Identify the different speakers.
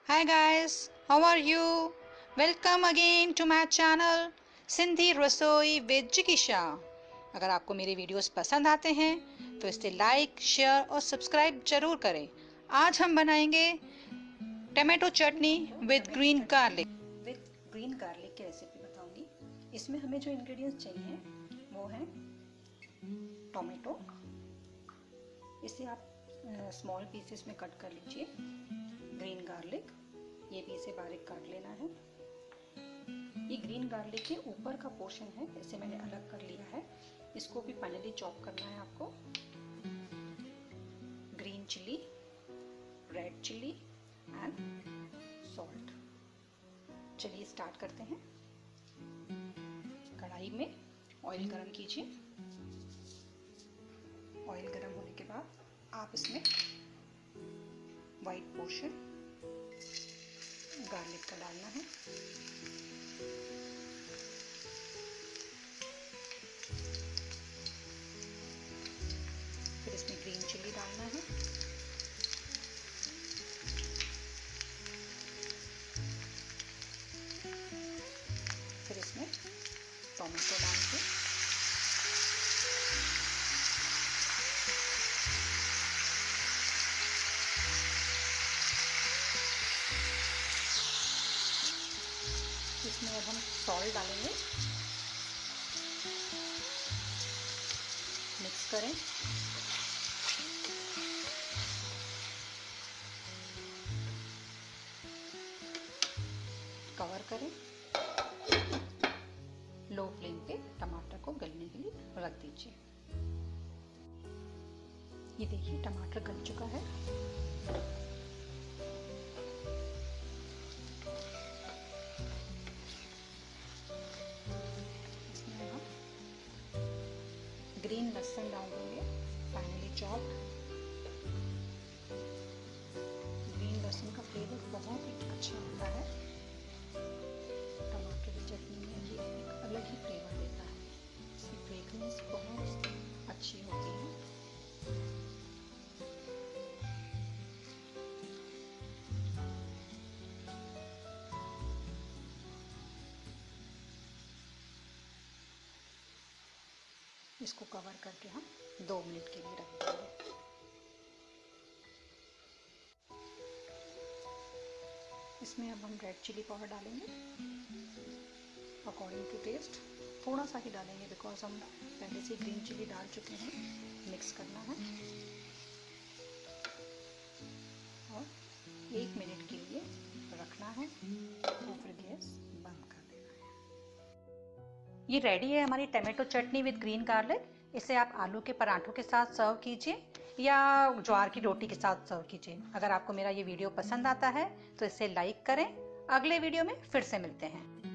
Speaker 1: Hi guys, how are you? Welcome again to my channel Sindhi रसोई with जिगिशा। अगर आपको मेरे वीडियोस पसंद आते हैं तो इसे लाइक, शेयर और सब्सक्राइब जरूर करें। आज हम बनाएंगे tomato chutney with green garlic. की रेसिपी बताऊंगी। इसमें हमें जो इंग्रेडिएंट्स चाहिए वो है टोमेटो। इसे आप स्मॉल पीसेस में कट कर लीजिए। ग्रीन गार्लिक, ये भी इसे बारीक काट लेना है। ये ग्रीन गार्लिक के ऊपर का पोर्शन है, इसे मैंने अलग कर लिया है। इसको भी फाइनली चॉप करना है आपको। Green chilli, red chilli and salt. चलिए स्टार्ट करते हैं। कढ़ाई में ऑयल गरम कीजिए। ऑयल गरम होने के बाद आप इसमें वाइट पोर्शन गार्लिक का डालना है। फिर इसमें ग्रीन चिली डालना है। फिर इसमें टोमेटो डाल के इसमें अब हम सॉल्ट डालेंगे। मिक्स करें। कवर करें। लो फ्लेम पे टमाटर को गलने के लिए रख दीजिए। ये देखिए टमाटर गल चुका है। इसमें हम ग्रीन लहसुन डाल देंगे, फाइनली चॉप्ड। ग्रीन लहसुन का फ्लेवर बहुत ही अच्छा होता है। टमाटर की चटनी में ये एक अलग ही फ्लेवर देता है। इसकी फ्रेगरेंस बहुत अच्छी होती है। इसको कवर करके हम 2 मिनट के लिए रख देंगे। इसमें अब हम रेड चिली पाउडर डालेंगे अकॉर्डिंग टू टेस्ट। थोड़ा सा ही डालेंगे बिकॉज हम पहले से ग्रीन चिली डाल चुके हैं। मिक्स करना है और 1 मिनट के लिए रखना है और फिर गैस बंद कर देना है। ये रेडी है हमारी tomato chutney with green garlic. इसे आप आलू के पराठों के साथ सर्व कीजिए या ज्वार की रोटी के साथ सर्व कीजिए। अगर आपको मेरा ये वीडियो पसंद आता है तो इसे लाइक करें। अगले वीडियो में फिर से मिलते हैं।